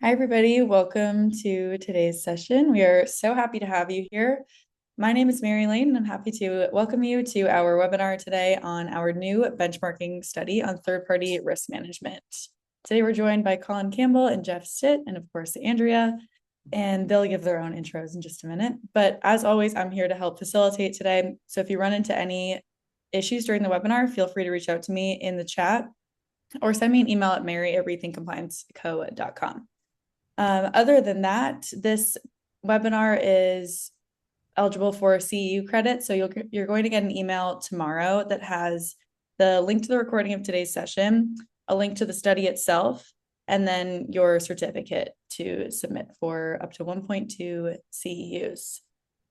Hi, everybody. Welcome to today's session. We are so happy to have you here. My name is Mary Lane, and I'm happy to welcome you to our webinar today on our new benchmarking study on third-party risk management. Today, we're joined by Colin Campbell and Jeff Stitt, and of course, Andrea, and they'll give their own intros in just a minute. But as always, I'm here to help facilitate today. So if you run into any issues during the webinar, feel free to reach out to me in the chat or send me an email at mary@rethinkcomplianceco.com. Other than that, this webinar is eligible for CEU credit. So you're going to get an email tomorrow that has the link to the recording of today's session, a link to the study itself, and then your certificate to submit for up to 1.2 CEUs.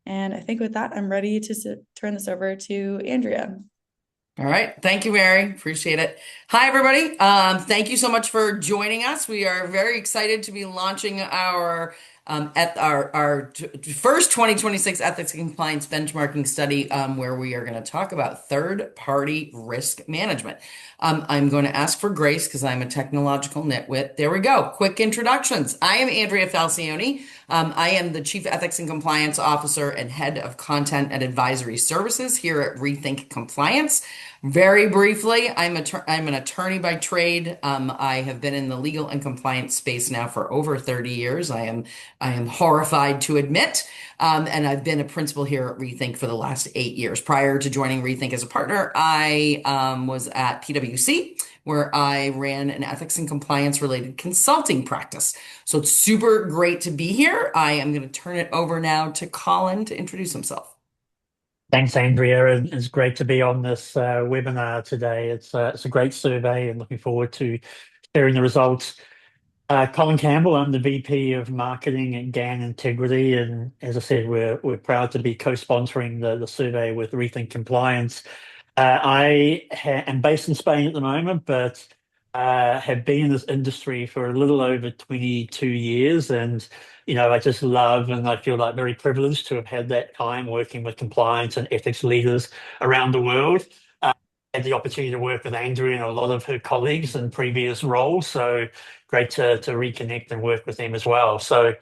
And I think with that, I'm ready to turn this over to Andrea. All right. Thank you, Mary. Appreciate it. Hi, everybody. Thank you so much for joining us. We are very excited to be launching our first 2026 ethics and compliance benchmarking study, where we are going to talk about third-party risk management. I'm going to ask for grace because I'm a technological nitwit. There we go. Quick introductions. I am Andrea Falcioni. I am the Chief Ethics and Compliance Officer and Head of Content and Advisory Services here at Rethink Compliance. Very briefly, I'm an attorney by trade. I have been in the legal and compliance space now for over 30 years. I am horrified to admit, and I've been a principal here at Rethink for the last 8 years. Prior to joining Rethink as a partner, I was at PwC, where I ran an ethics and compliance related consulting practice. So it's super great to be here. I am going to turn it over now to Colin to introduce himself. Thanks, Andrea, and it's great to be on this webinar today. It's a great survey, and looking forward to sharing the results. Colin Campbell, I'm the VP of Marketing at GAN Integrity, and as I said, we're proud to be co-sponsoring the survey with Rethink Compliance. Am based in Spain at the moment, but have been in this industry for a little over 22 years. And, I just love and I feel like very privileged to have had that time working with compliance and ethics leaders around the world. Had the opportunity to work with Andrea and a lot of her colleagues in previous roles. So great to reconnect and work with them as well. So,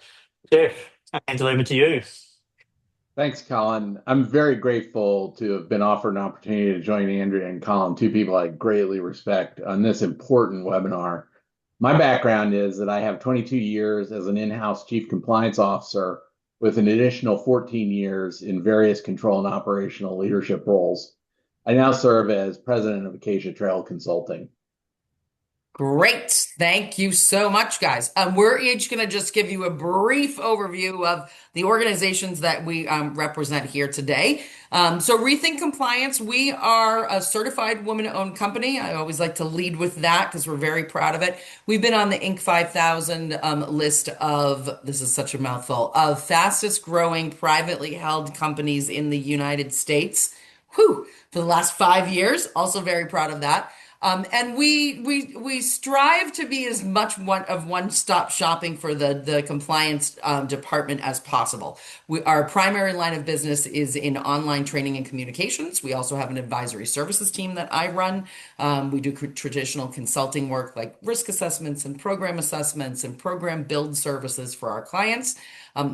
Jeff, I'll hand it over to you. Thanks, Colin. I'm very grateful to have been offered an opportunity to join Andrea and Colin, two people I greatly respect, on this important webinar. My background is that I have 22 years as an in-house chief compliance officer with an additional 14 years in various control and operational leadership roles. I now serve as president of Acacia Trail Consulting. Great. Thank you so much, guys. We're each going to just give you a brief overview of the organizations that we represent here today. So Rethink Compliance, we are a certified woman-owned company. I always like to lead with that because we're very proud of it. We've been on the Inc. 5000 list of, this is such a mouthful, of fastest growing privately held companies in the United States. Whew, for the last 5 years. Also very proud of that. And we strive to be as much one-stop shopping for the compliance department as possible. Our primary line of business is in online training and communications. We also have an advisory services team that I run. We do traditional consulting work like risk assessments and program build services for our clients.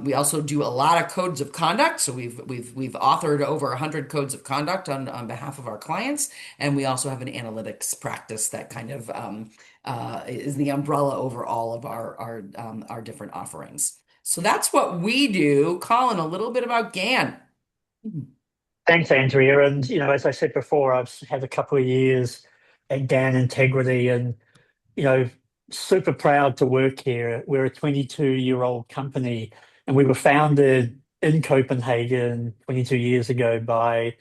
We also do a lot of codes of conduct. So we've authored over 100 codes of conduct on behalf of our clients, and we also have an analytics practice that kind of is the umbrella over all of our different offerings. So that's what we do. Colin, a little bit about GAN. Thanks, Andrea. And, as I said before, I've had a couple of years at GAN Integrity and, you know, super proud to work here. We're a 22-year-old company and we were founded in Copenhagen 22 years ago by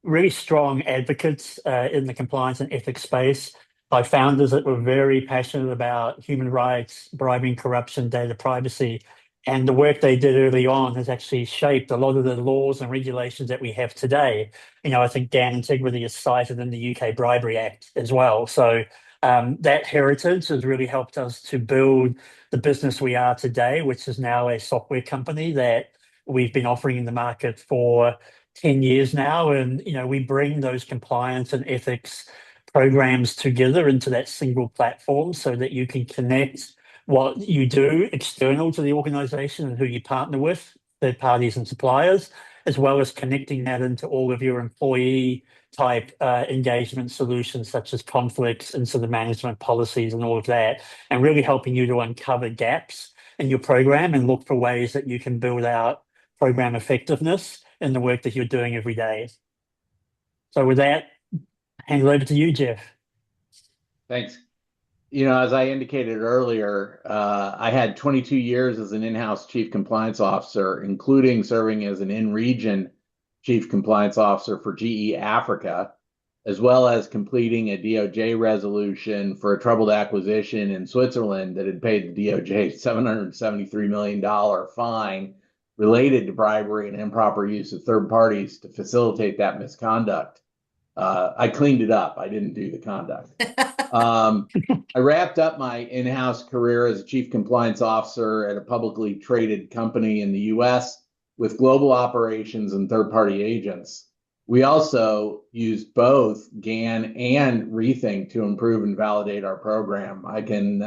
really strong advocates in the compliance and ethics space, by founders that were very passionate about human rights, bribing, corruption, data privacy. And the work they did early on has actually shaped a lot of the laws and regulations that we have today. I think GAN Integrity is cited in the UK Bribery Act as well. So that heritage has really helped us to build the business we are today, which is now a software company that we've been offering in the market for 10 years now. And, we bring those compliance and ethics programs together into that single platform so that you can connect what you do external to the organization and who you partner with, third parties and suppliers, as well as connecting that into all of your employee type engagement solutions such as conflicts, incident management policies and all of that, and really helping you to uncover gaps in your program and look for ways that you can build out program effectiveness in the work that you're doing every day. So with that, hand it over to you, Jeff. Thanks. As I indicated earlier, I had 22 years as an in-house chief compliance officer, including serving as an in-region chief compliance officer for GE Africa, as well as completing a DOJ resolution for a troubled acquisition in Switzerland that had paid the DOJ $773 million fine related to bribery and improper use of third parties to facilitate that misconduct. I cleaned it up. I didn't do the conduct. I wrapped up my in-house career as a chief compliance officer at a publicly traded company in the US with global operations and third-party agents. We also used both GAN and Rethink to improve and validate our program. I can,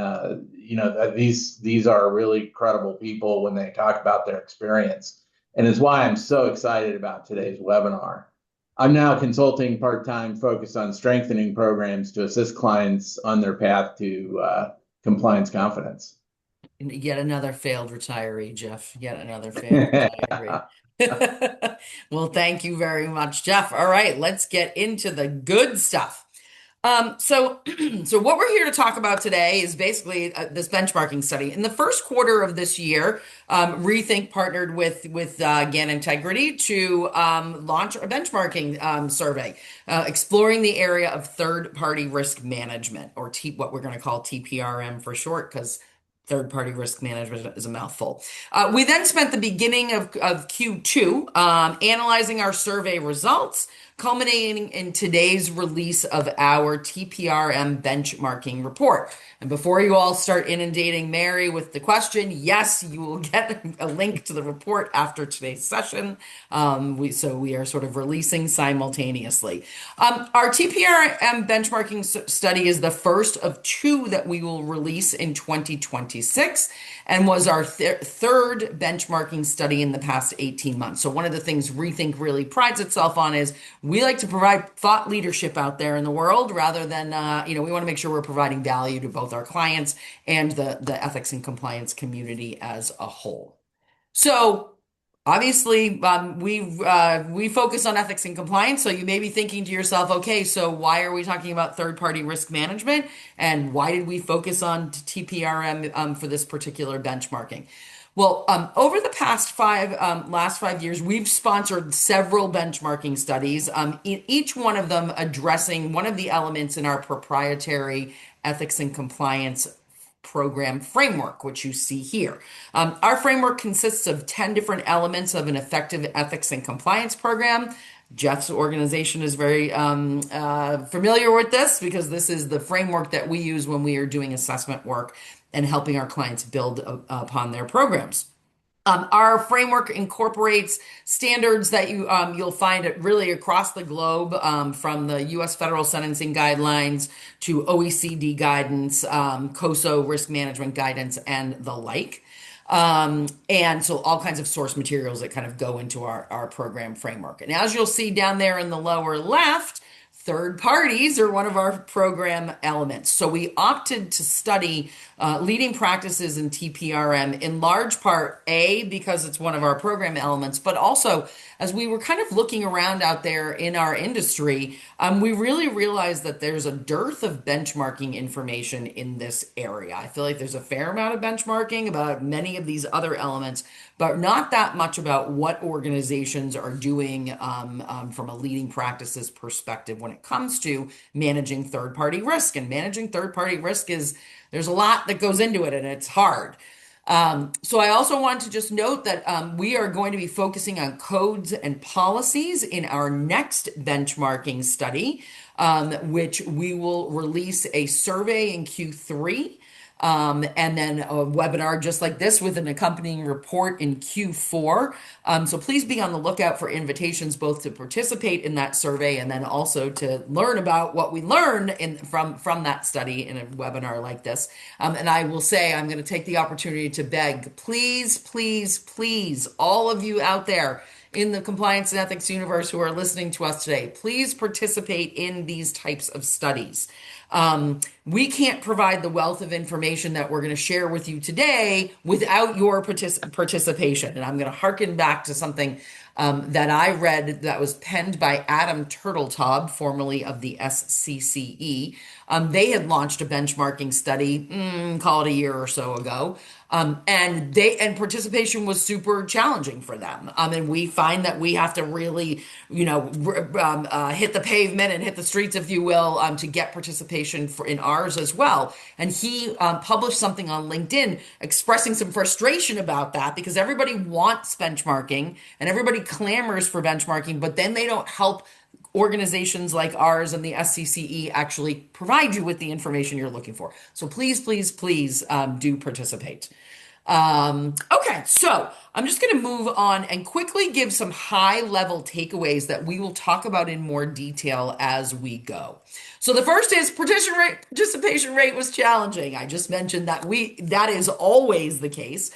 these are really credible people when they talk about their experience, and it's why I'm so excited about today's webinar. I'm now consulting part-time, focused on strengthening programs to assist clients on their path to compliance confidence. Yet another failed retiree, Jeff. Yet another failed retiree. Well, thank you very much, Jeff. All right, let's get into the good stuff. So what we're here to talk about today is basically this benchmarking study. In the first quarter of this year, Rethink partnered with GAN Integrity to launch a benchmarking survey, exploring the area of third-party risk management, or what we're going to call TPRM for short, because third-party risk management is a mouthful. We then spent the beginning of Q2 analyzing our survey results, culminating in today's release of our TPRM benchmarking report. And before you all start inundating Mary with the question, yes, you will get a link to the report after today's session. So we are sort of releasing simultaneously. Our TPRM benchmarking study is the first of two that we will release in 2026 and was our third benchmarking study in the past 18 months. So one of the things Rethink really prides itself on is we like to provide thought leadership out there in the world rather than, we want to make sure we're providing value to both our clients and the ethics and compliance community as a whole. So obviously, we focus on ethics and compliance. So you may be thinking to yourself, okay, so why are we talking about third-party risk management? And why did we focus on TPRM for this particular benchmarking? Well, over the past last 5 years, we've sponsored several benchmarking studies, each one of them addressing one of the elements in our proprietary ethics and compliance program framework, which you see here. Our framework consists of 10 different elements of an effective ethics and compliance program. Jeff's organization is very familiar with this because this is the framework that we use when we are doing assessment work and helping our clients build upon their programs. Our framework incorporates standards that you'll find really across the globe, from the U.S. federal sentencing guidelines to OECD guidance, COSO risk management guidance, and the like. And so all kinds of source materials that kind of go into our program framework. And as you'll see down there in the lower left, third parties are one of our program elements. So we opted to study leading practices in TPRM in large part, because it's one of our program elements, but also as we were kind of looking around out there in our industry, we really realized that there's a dearth of benchmarking information in this area. I feel like there's a fair amount of benchmarking about many of these other elements, but not that much about what organizations are doing from a leading practices perspective when it comes to managing third-party risk. And managing third-party risk there's a lot that goes into it, and it's hard. So I also want to just note that we are going to be focusing on codes and policies in our next benchmarking study, which we will release a survey in Q3. and then a webinar just like this with an accompanying report in Q4. So please be on the lookout for invitations both to participate in that survey and then also to learn about what we learned from that study in a webinar like this. And I will say, I'm going to take the opportunity to beg, please, please, please, all of you out there in the compliance and ethics universe who are listening to us today, please participate in these types of studies. We can't provide the wealth of information that we're going to share with you today without your participation. And I'm going to harken back to something that I read that was penned by Adam Turteltaub, formerly of the SCCE. They had launched a benchmarking study, call it a year or so ago. And participation was super challenging for them. And we find that we have to really, hit the pavement and hit the streets, if you will, to get participation in ours as well. And he published something on LinkedIn expressing some frustration about that because everybody wants benchmarking and everybody clamors for benchmarking, but then they don't help organizations like ours and the SCCE actually provide you with the information you're looking for. So please, please, please do participate. Okay, so I'm just going to move on and quickly give some high-level takeaways that we will talk about in more detail as we go. So the first is participation rate was challenging. I just mentioned that that is always the case.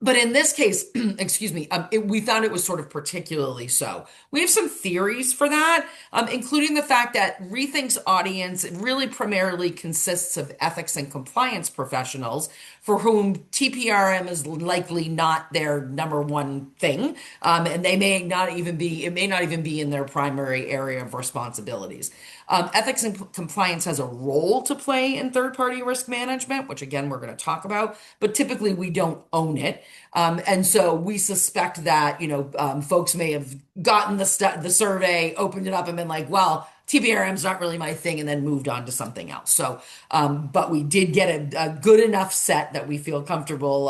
But in this case, excuse me, we found it was sort of particularly so. We have some theories for that, including the fact that Rethink's audience really primarily consists of ethics and compliance professionals for whom TPRM is likely not their number one thing, and it may not even be in their primary area of responsibilities. Ethics and compliance has a role to play in third-party risk management, which again, we're going to talk about, but typically we don't own it. And so we suspect that, folks may have gotten the survey, opened it up and been like, well, TPRM is not really my thing, and then moved on to something else. So, but we did get a good enough set that we feel comfortable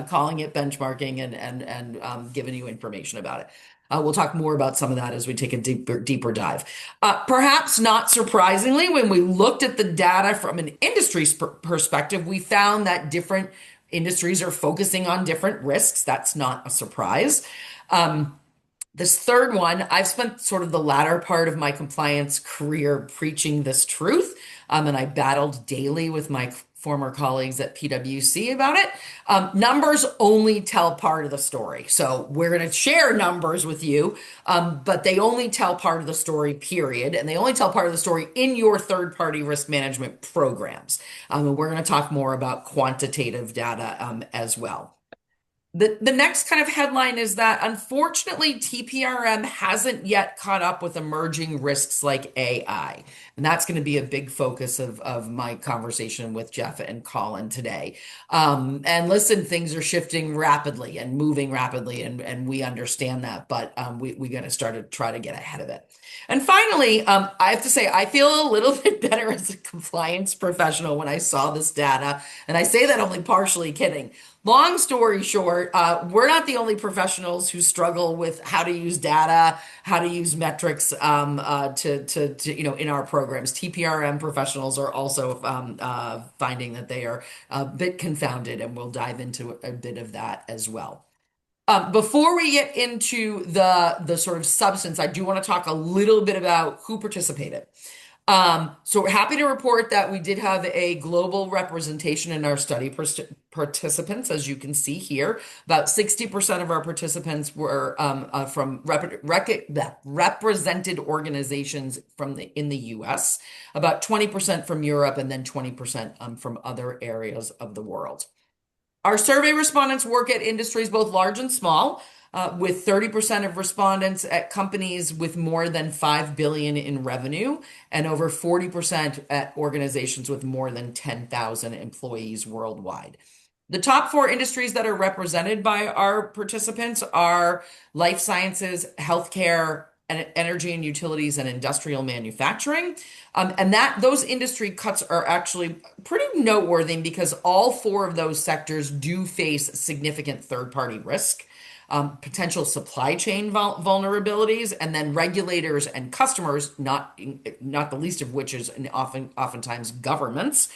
calling it benchmarking and giving you information about it. We'll talk more about some of that as we take a deeper dive. Perhaps not surprisingly, when we looked at the data from an industry perspective, we found that different industries are focusing on different risks. That's not a surprise. This third one, I've spent sort of the latter part of my compliance career preaching this truth, and I battled daily with my former colleagues at PwC about it. Numbers only tell part of the story. So we're going to share numbers with you, but they only tell part of the story, period. And they only tell part of the story in your third-party risk management programs. And we're going to talk more about quantitative data as well. The next kind of headline is that unfortunately TPRM hasn't yet caught up with emerging risks like AI. And that's going to be a big focus of my conversation with Jeff and Colin today. And listen, things are shifting rapidly and moving rapidly, and we understand that, but we got to try to get ahead of it. And finally, I have to say, I feel a little bit better as a compliance professional when I saw this data. And I say that only partially kidding. Long story short, we're not the only professionals who struggle with how to use data, how to use metrics in our programs. TPRM professionals are also finding that they are a bit confounded, and we'll dive into a bit of that as well. Before we get into the sort of substance, I do want to talk a little bit about who participated. So we're happy to report that we did have a global representation in our study participants, as you can see here. About 60% of our participants were from represented organizations in the US, about 20% from Europe, and then 20% from other areas of the world. Our survey respondents work at industries both large and small, with 30% of respondents at companies with more than $5 billion in revenue and over 40% at organizations with more than 10,000 employees worldwide. The top 4 industries that are represented by our participants are life sciences, healthcare, and energy and utilities, and industrial manufacturing. And those industry cuts are actually pretty noteworthy because all 4 of those sectors do face significant third-party risk. potential supply chain vulnerabilities, and then regulators and customers, not the least of which is oftentimes governments,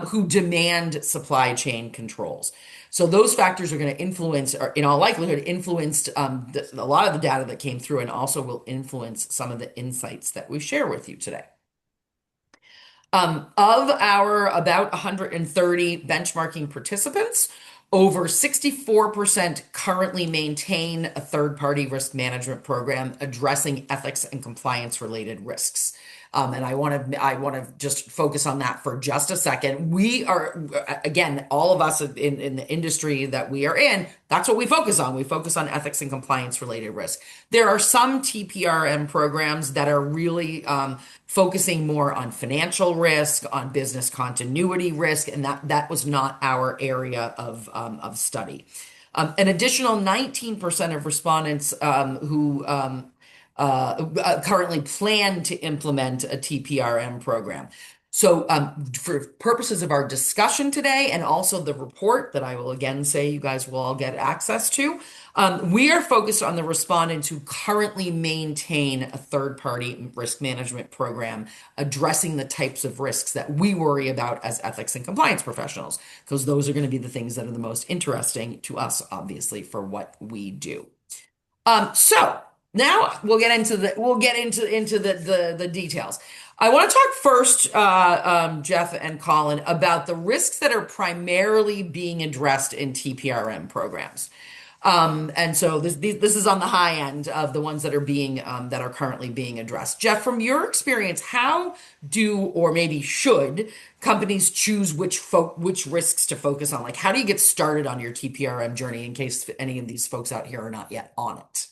who demand supply chain controls. So those factors are going to influence, or in all likelihood, influenced a lot of the data that came through, and also will influence some of the insights that we share with you today. Of our about 130 benchmarking participants, over 64% currently maintain a third-party risk management program addressing ethics and compliance-related risks. And I want to just focus on that for just a second. We are, again, all of us in the industry that we are in, that's what we focus on. We focus on ethics and compliance related risk. There are some TPRM programs that are really focusing more on financial risk, on business continuity risk, and that was not our area of study. An additional 19% of respondents who currently plan to implement a TPRM program. So for purposes of our discussion today, and also the report that I will again say you guys will all get access to, we are focused on the respondents who currently maintain a third-party risk management program addressing the types of risks that we worry about as ethics and compliance professionals, because those are going to be the things that are the most interesting to us, obviously, for what we do. So now we'll get into the details. I want to talk first, Jeff and Colin, about the risks that are primarily being addressed in TPRM programs. And so this is on the high end of the ones that are currently being addressed. Jeff, from your experience, how do, or maybe should, companies choose which risks to focus on? Like, how do you get started on your TPRM journey in case any of these folks out here are not yet on it?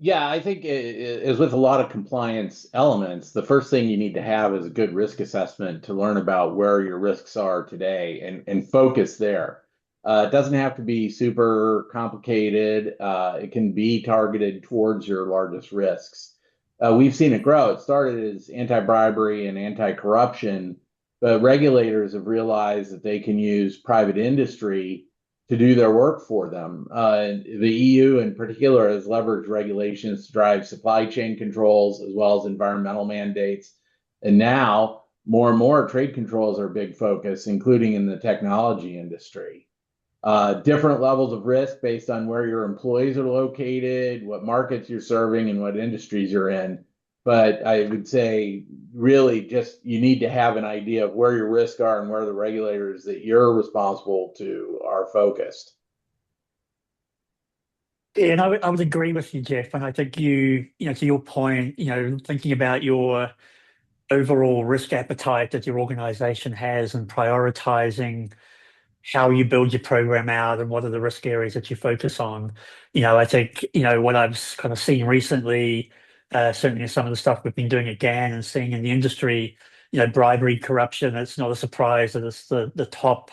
Yeah, I think as with a lot of compliance elements, the first thing you need to have is a good risk assessment to learn about where your risks are today and focus there. It doesn't have to be super complicated. It can be targeted towards your largest risks. We've seen it grow. It started as anti-bribery and anti-corruption, but regulators have realized that they can use private industry to do their work for them. The EU in particular has leveraged regulations to drive supply chain controls as well as environmental mandates. And now more and more trade controls are a big focus, including in the technology industry. Different levels of risk based on where your employees are located, what markets you're serving, and what industries you're in. But I would say really just you need to have an idea of where your risks are and where the regulators that you're responsible to are focused. Yeah, and I would agree with you, Jeff. And I think to your point, thinking about your overall risk appetite that your organization has and prioritizing how you build your program out and what are the risk areas that you focus on. I think, what I've kind of seen recently, certainly some of the stuff we've been doing at GAN and seeing in the industry, bribery, corruption, it's not a surprise that it's the top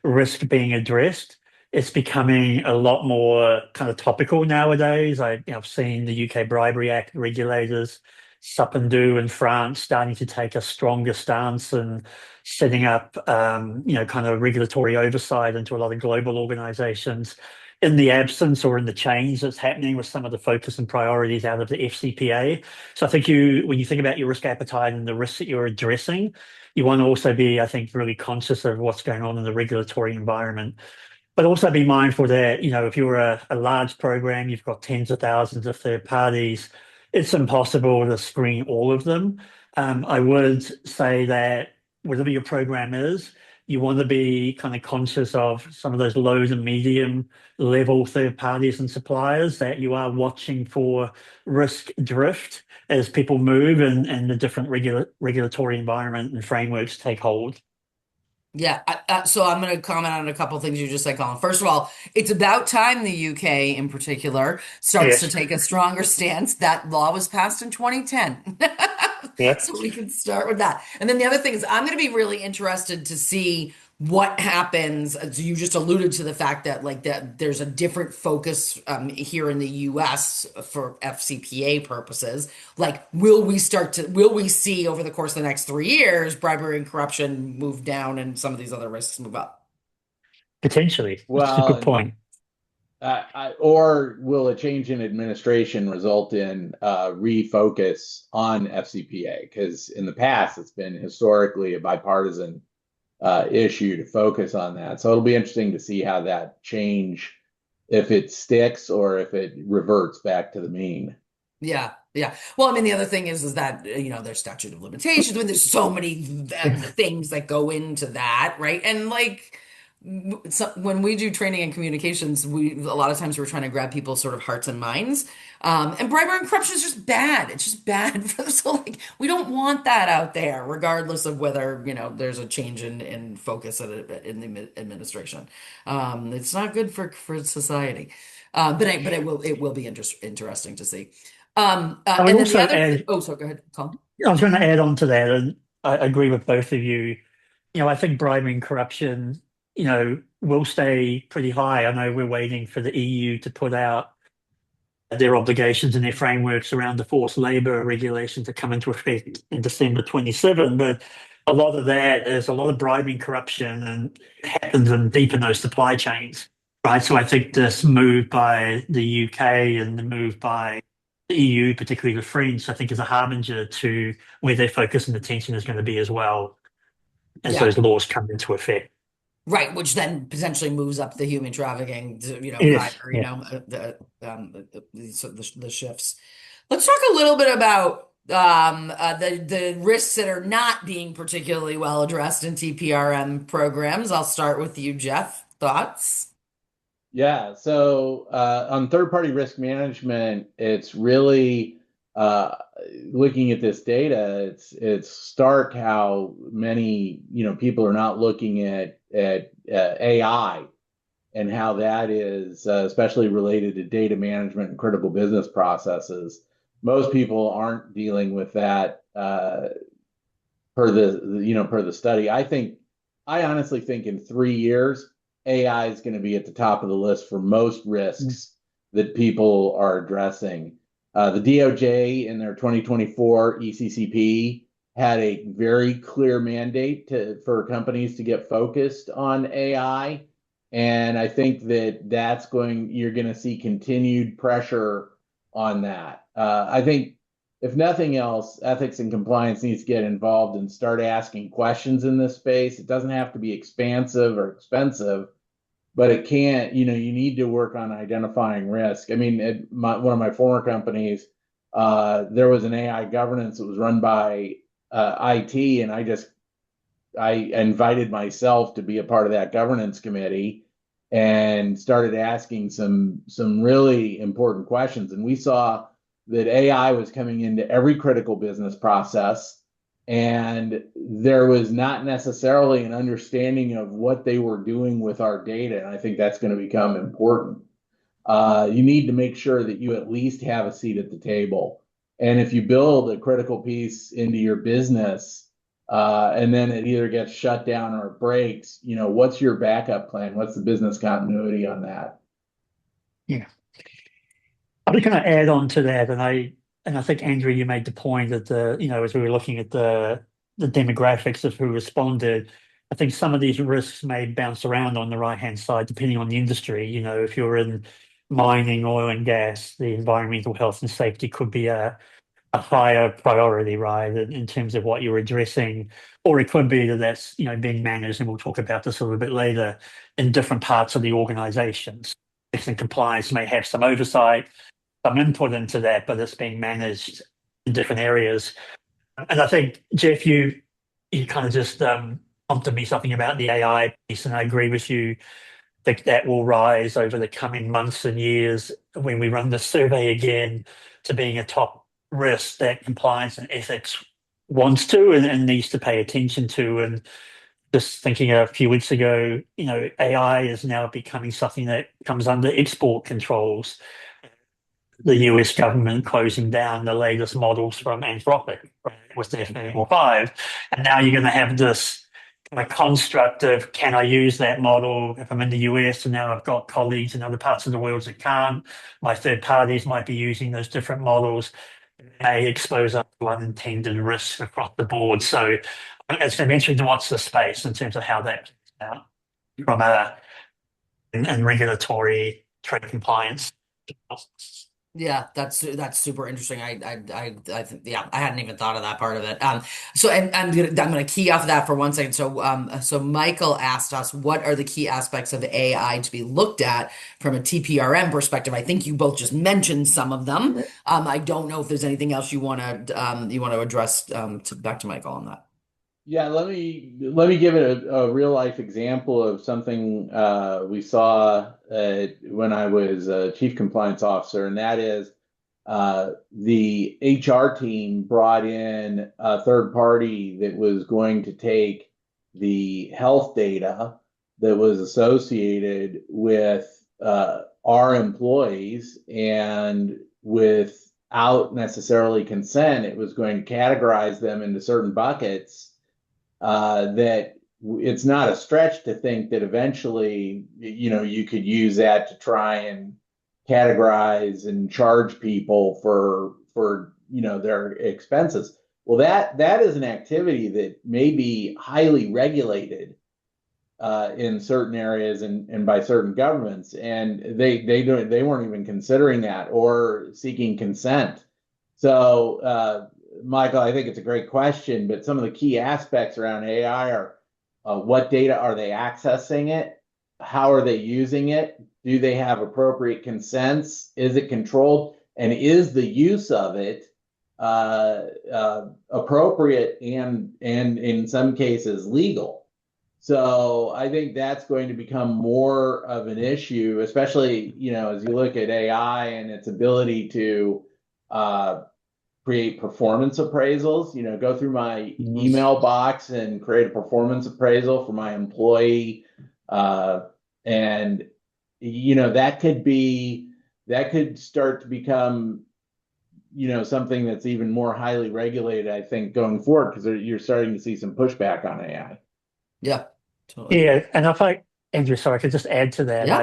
risk being addressed. It's becoming a lot more kind of topical nowadays. I've seen the UK Bribery Act regulators, SUP and DO in France, starting to take a stronger stance and setting up, kind of regulatory oversight into a lot of global organizations in the absence or in the change that's happening with some of the focus and priorities out of the FCPA. So I think when you think about your risk appetite and the risks that you're addressing, you want to also be, I think, really conscious of what's going on in the regulatory environment. But also be mindful that, if you're a large program, you've got tens of thousands of third parties, it's impossible to screen all of them. I would say that whatever your program is, you want to be kind of conscious of some of those low to medium level third parties and suppliers that you are watching for risk drift as people move and the different regulatory environment and frameworks take hold. Yeah, so I'm going to comment on a couple of things you just said, Colin. First of all, it's about time the UK in particular starts to take a stronger stance. That law was passed in 2010. So we can start with that. And then the other thing is I'm going to be really interested to see what happens. So you just alluded to the fact that there's a different focus here in the US for FCPA purposes. Like, will we see over the course of the next 3 years, bribery and corruption move down and some of these other risks move up? Potentially. That's a Well, good point. Or will a change in administration result in refocus on FCPA? Because in the past, it's been historically a bipartisan issue to focus on that. So it'll be interesting to see how that change, if it sticks or if it reverts back to the mean. Yeah, yeah. Well, I mean, the other thing is that there's statute of limitations. I mean, there's so many things that go into that, right? And like, so when we do training and communications, a lot of times we're trying to grab people's sort of hearts and minds. And bribery and corruption is just bad. It's just bad for the so like we don't want that out there, regardless of whether there's a change in focus in the administration. It's not good for society. But it will be interesting to see. I would And then the also other, add, oh, so go ahead, Colin. I was going to add on to that, and I agree with both of you. I think bribery and corruption, will stay pretty high. I know we're waiting for the EU to put out their obligations and their frameworks around the forced labor regulation to come into effect in December 27. But a lot of that is a lot of bribery and corruption and happens in deep in those supply chains, right? So I think this move by the UK and the move by the EU, particularly the French, I think is a harbinger to where their focus and attention is going to be as well as Yeah, those laws come into effect. right. Which then potentially moves up the human trafficking to, Yes, higher, yeah. the shifts. Let's talk a little bit about the risks that are not being particularly well addressed in TPRM programs. I'll start with you, Jeff. Thoughts? Yeah, so on third-party risk management, it's really looking at this data. It's stark how many people are not looking at AI and how that is especially related to data management and critical business processes. Most people aren't dealing with that per the study. I honestly think in 3 years, AI is going to be at the top of the list for most risks that people are addressing. The DOJ in their 2024 ECCP had a very clear mandate for companies to get focused on AI. And I think you're going to see continued pressure on that. I think if nothing else, ethics and compliance needs to get involved and start asking questions in this space. It doesn't have to be expansive or expensive, but it can't, you need to work on identifying risk. I mean, one of my former companies, there was an AI governance that was run by IT, and I invited myself to be a part of that governance committee and started asking some really important questions. And we saw that AI was coming into every critical business process, and there was not necessarily an understanding of what they were doing with our data. And I think that's going to become important. You need to make sure that you at least have a seat at the table. And if you build a critical piece into your business, and then it either gets shut down or it breaks, what's your backup plan? What's the business continuity on that? Yeah. I'm just going to add on to that, and I think Andrew, you made the point that as we were looking at the demographics of who responded, I think some of these risks may bounce around on the right-hand side depending on the industry. If you're in mining, oil and gas, the environmental health and safety could be a higher priority, right, in terms of what you're addressing, or it could be that that's being managed, and we'll talk about this a little bit later, in different parts of the organizations. Ethics and compliance may have some oversight, some input into that, but it's being managed in different areas. And I think, Jeff, you kind of just prompted me something about the AI piece, and I agree with you. I think that will rise over the coming months and years when we run the survey again to being a top risk that compliance and ethics wants to and needs to pay attention to. And just thinking a few weeks ago, AI is now becoming something that comes under export controls. The US government closing down the latest models from Anthropic, right, with their 5. And now you're going to have this kind of construct of, can I use that model if I'm in the US and now I've got colleagues in other parts of the world that can't? My third parties might be using those different models. It may expose us to unintended risks across the board. So it's going to be interesting to watch the space in terms of how that plays out from and regulatory trade compliance. Yeah, that's super interesting. I think, yeah, I hadn't even thought of that part of it. So and I'm gonna key off of that for one second. So Michael asked us, what are the key aspects of AI to be looked at from a TPRM perspective? I think you both just mentioned some of them. I don't know if there's anything else you want to address back to Michael on that. Yeah, let me give it a real life example of something we saw when I was chief compliance officer, and that is the HR team brought in a third party that was going to take the health data that was associated with our employees, and without necessarily consent, it was going to categorize them into certain buckets that it's not a stretch to think that eventually, you could use that to try and categorize and charge people for their expenses. Well, that is an activity that may be highly regulated in certain areas and by certain governments, and they weren't even considering that or seeking consent. So, Michael, I think it's a great question, but some of the key aspects around AI are what data are they accessing it? How are they using it? Do they have appropriate consents? Is it controlled? And is the use of it appropriate and in some cases legal? So I think that's going to become more of an issue, especially, as you look at AI and its ability to create performance appraisals, go through my email box and create a performance appraisal for my employee. And, that could start to become, something that's even more highly regulated, I think, going forward, because you're starting to see some pushback on AI. Yeah, totally. Yeah, and if I, Andrew, sorry, I could just add to that. Yeah.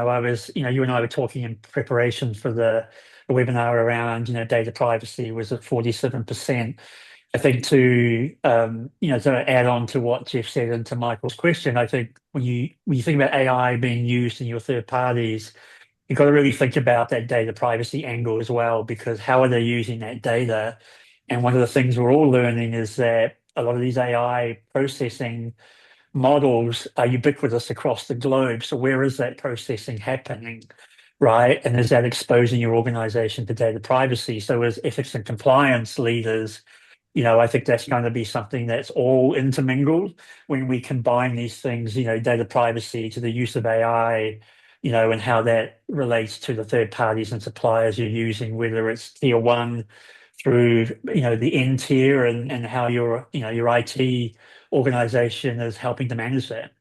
I was, you and I were talking in preparation for the webinar around, data privacy was at 47%. I think to add on to what Jeff said and to Michael's question, I think when you think about AI being used in your third parties, you've got to really think about that data privacy angle as well, because how are they using that data? And one of the things we're all learning is that a lot of these AI processing models are ubiquitous across the globe. So where is that processing happening, right? And is that exposing your organization to data privacy? So as ethics and compliance leaders, I think that's going to be something that's all intermingled when we combine these things, data privacy to the use of AI, and how that relates to the third parties and suppliers you're using, whether it's tier one through, the end tier and how your IT organization is helping to manage that.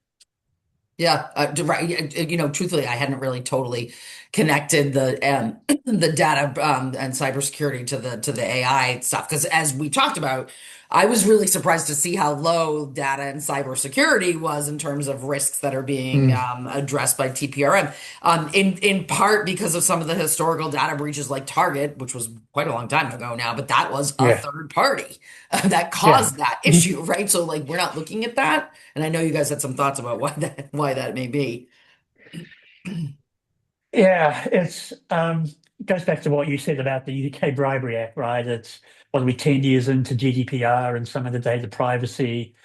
Yeah, right. Truthfully, I hadn't really totally connected the the data and cybersecurity to the AI stuff, because as we talked about, I was really surprised to see how low data and cybersecurity was in terms of risks that are being addressed by TPRM. In part because of some of the historical data breaches like Target, which was quite a long time ago now, but that was a Yeah. third party that Yeah. caused that issue, right? So like we're not looking at that. And I know you guys had some thoughts about why that may be. Yeah, it's goes back to what you said about the UK Bribery Act, right? It's what are we 10 years into GDPR and some of the data privacy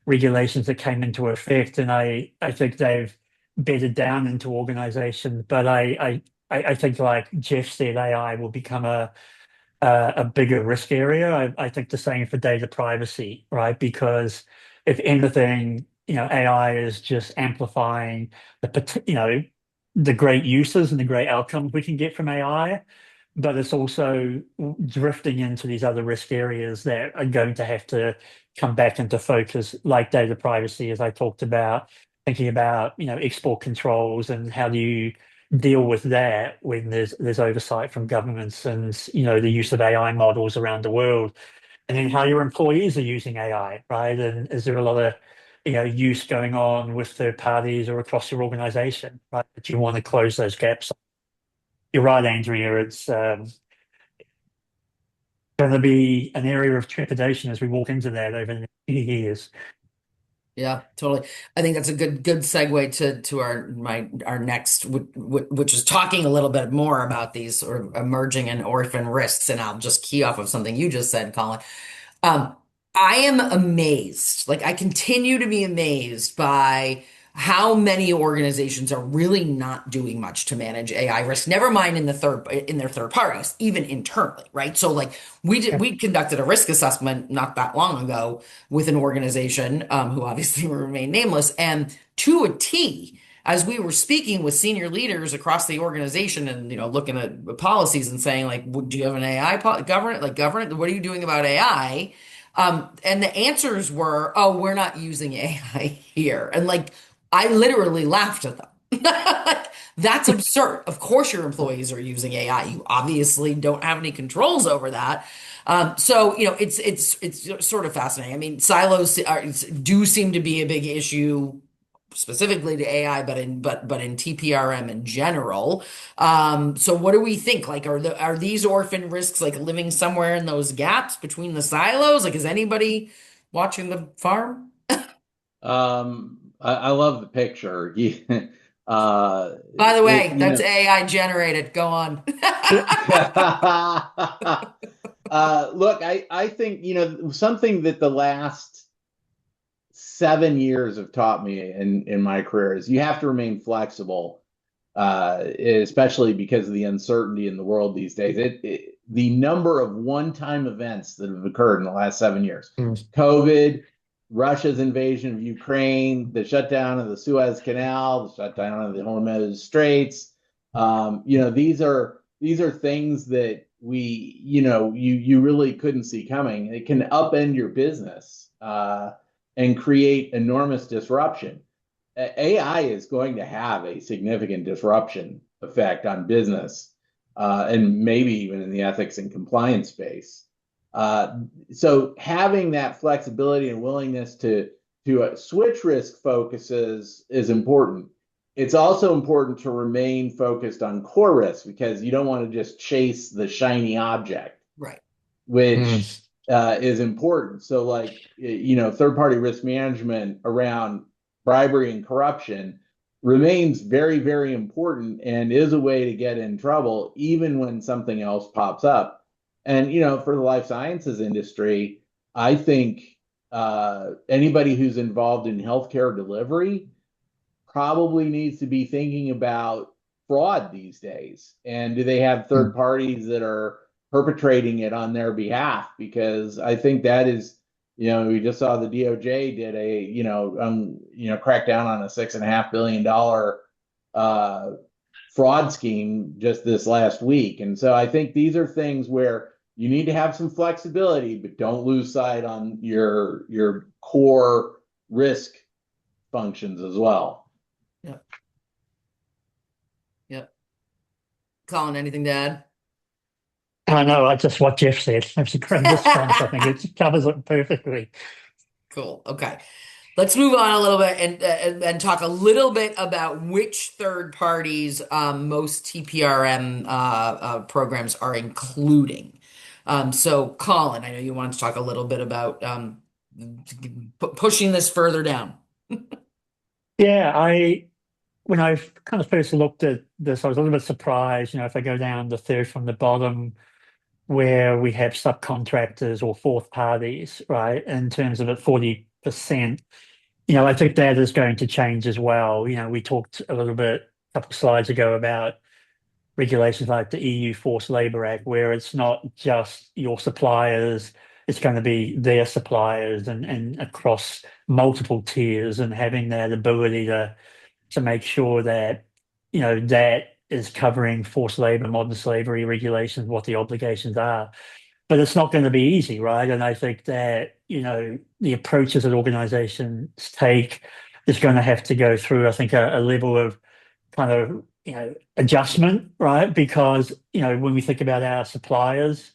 regulations that came into effect, and I think they've bedded down into organizations. But I think, like Jeff said, AI will become a bigger risk area. I think the same for data privacy, right? Because if anything, AI is just amplifying the great uses and the great outcomes we can get from AI, but it's also drifting into these other risk areas that are going to have to come back into focus, like data privacy, as I talked about, thinking about, export controls and how do you deal with that when there's oversight from governments and, the use of AI models around the world, and then how your employees are using AI, right? And is there a lot of use going on with third parties or across your organization, right? That you want to close those gaps. You're right, Andrea. It's going to be an area of trepidation as we walk into that over the next few years. Yeah, totally. I think that's a good segue to our next, which is talking a little bit more about these sort of emerging and orphan risks. And I'll just key off of something you just said, Colin. Um, I am amazed. Like I continue to be amazed by how many organizations are really not doing much to manage AI risk. Never mind in their third parties, even internally, right? So like Yeah. we conducted a risk assessment not that long ago with an organization who obviously will remain nameless, and to a T. As we were speaking with senior leaders across the organization and looking at policies and saying like, do you have an AI governance? What are you doing about AI? And the answers were, oh, we're not using AI here. And like, I literally laughed at them. Like, that's absurd. Of course, your employees are using AI. You obviously don't have any controls over that. So it's sort of fascinating. I mean, do seem to be a big issue specifically to AI, but in TPRM in general. So what do we think? Like, are these orphan risks like living somewhere in those gaps between the silos? Like, is anybody watching the farm? I love the picture. By the way, You that's know, AI generated. Go on. look, I think, something that the last 7 years have taught me in my career is you have to remain flexible, especially because of the uncertainty in the world these days. The number of one-time events that have occurred in the last 7 years, Mm. COVID, Russia's invasion of Ukraine, the shutdown of the Suez Canal, the shutdown of the Hormuz Straits. These are things that you really couldn't see coming. It can upend your business and create enormous disruption. AI is going to have a significant disruption effect on business, and maybe even in the ethics and compliance space. So having that flexibility and willingness to switch risk focuses is important. It's also important to remain focused on core risk because you don't want to just chase the shiny object, Right. which is important. So, like, third-party risk management around bribery and corruption remains very, very important and is a way to get in trouble even when something else pops up. And, for the life sciences industry, I think anybody who's involved in healthcare delivery probably needs to be thinking about fraud these days. And do they have third parties that are perpetrating it on their behalf? Because I think that is, we just saw the DOJ did a crackdown on a $6.5 billion fraud scheme just this last week. And so I think these are things where you need to have some flexibility, but don't lose sight on your core risk functions as well. Yep. Yep. Colin, anything to add? I know, I just what Jeff said. That's a great response. I think it covers it perfectly. Cool. Okay. Let's move on a little bit and talk a little bit about which third parties most TPRM programs are including. So, Colin, I know you wanted to talk a little bit about pushing this further down. Yeah, when I kind of first looked at this, I was a little bit surprised. If I go down the third from the bottom, where we have subcontractors or fourth parties, right, in terms of at 40%, I think that is going to change as well. We talked a little bit a couple of slides ago about regulations like the EU Forced Labour Act, where it's not just your suppliers, it's going to be their suppliers and across multiple tiers, and having that ability to make sure that that is covering forced labor, modern slavery regulations, what the obligations are. But it's not going to be easy, right? And I think that the approaches that organizations take is going to have to go through, I think, a level of kind of adjustment, right? Because when we think about our suppliers,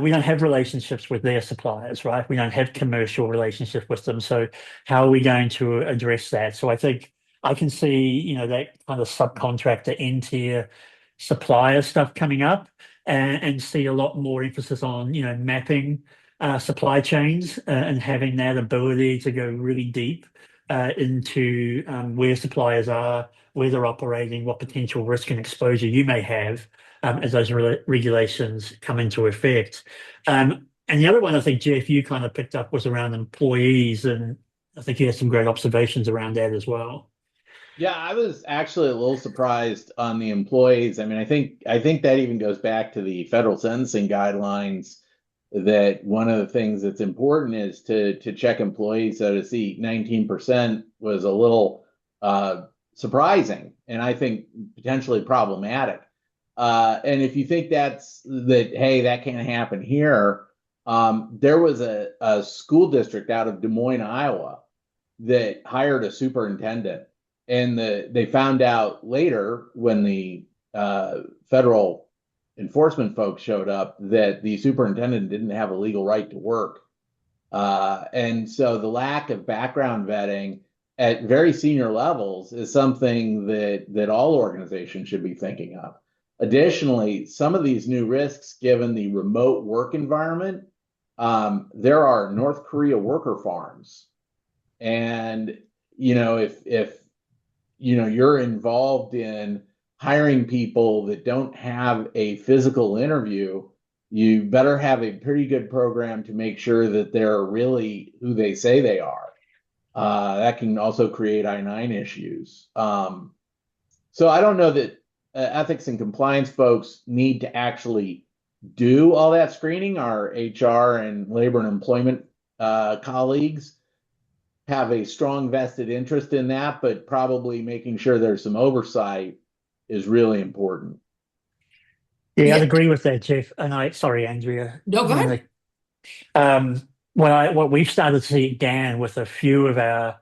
we don't have relationships with their suppliers, right? We don't have commercial relationships with them. So how are we going to address that? So I think I can see, that kind of subcontractor end tier supplier stuff coming up, and see a lot more emphasis on, mapping supply chains and having that ability to go really deep into where suppliers are, where they're operating, what potential risk and exposure you may have as those regulations come into effect. And the other one I think, Jeff, you kind of picked up was around employees, and I think you had some great observations around that as well. Yeah, I was actually a little surprised on the employees. I mean, I think that even goes back to the federal sentencing guidelines that one of the things that's important is to check employees. So to see 19% was a little surprising, and I think potentially problematic. And if you think hey, that can't happen here, there was a school district out of Des Moines, Iowa, that hired a superintendent, and they found out later when the federal enforcement folks showed up that the superintendent didn't have a legal right to work. And so the lack of background vetting at very senior levels is something that all organizations should be thinking of. Additionally, some of these new risks, given the remote work environment, there are North Korea worker farms. And, if you're involved in hiring people that don't have a physical interview, you better have a pretty good program to make sure that they're really who they say they are. That can also create I-9 issues. So I don't know that ethics and compliance folks need to actually do all that screening. Our HR and labor and employment colleagues have a strong vested interest in that, but probably making sure there's some oversight is really important. Yeah, I'd Yeah. agree with that, Jeff. And sorry, Andrea. No, go ahead. What we've started to see GAN with a few of our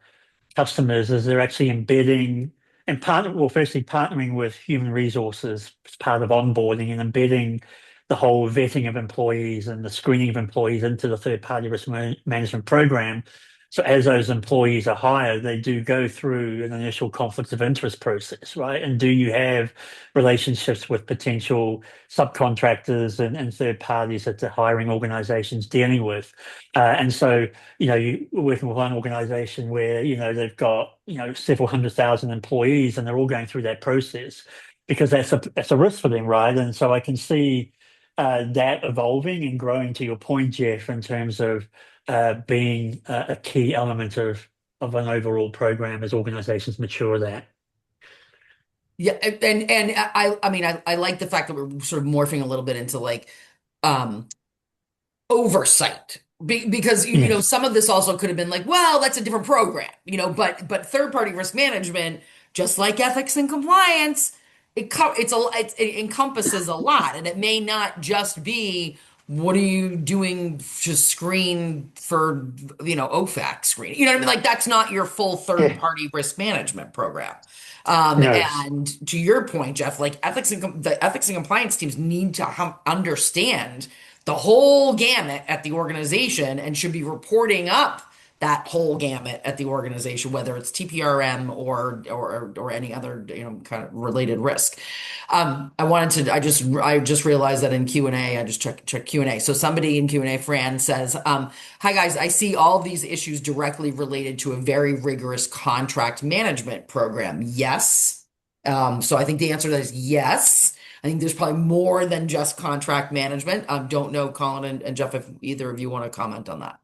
customers is they're actually embedding and firstly partnering with human resources as part of onboarding and embedding the whole vetting of employees and the screening of employees into the third-party risk management program. So as those employees are hired, they do go through an initial conflict of interest process, right? And do you have relationships with potential subcontractors and third parties that the hiring organizations dealing with? And so, you're working with one organization where, they've got, several 100,000 employees and they're all going through that process because that's a risk for them, right? And so I can see that evolving and growing, to your point, Jeff, in terms of being a key element of an overall program as organizations mature that. Yeah, and I mean I like the fact that we're sort of morphing a little bit into like oversight. Because Yes. some of this also could have been like, well, that's a different program, but third party risk management, just like ethics and compliance, it encompasses a lot, and it may not just be what are you doing to screen for OFAC screening. You know what I mean? Like that's not your full third Yeah. party risk management program. No. And to your point, Jeff, like the ethics and compliance teams need to understand the whole gamut at the organization and should be reporting up that whole gamut at the organization, whether it's TPRM or any other kind of related risk. I just realized that in Q&A, I just checked Q&A. So somebody in Q&A, Fran, says, "Hi guys, I see all these issues directly related to a very rigorous contract management program." Yes. So I think the answer to that is yes. I think there's probably more than just contract management. Don't know, Colin and Jeff, if either of you want to comment on that.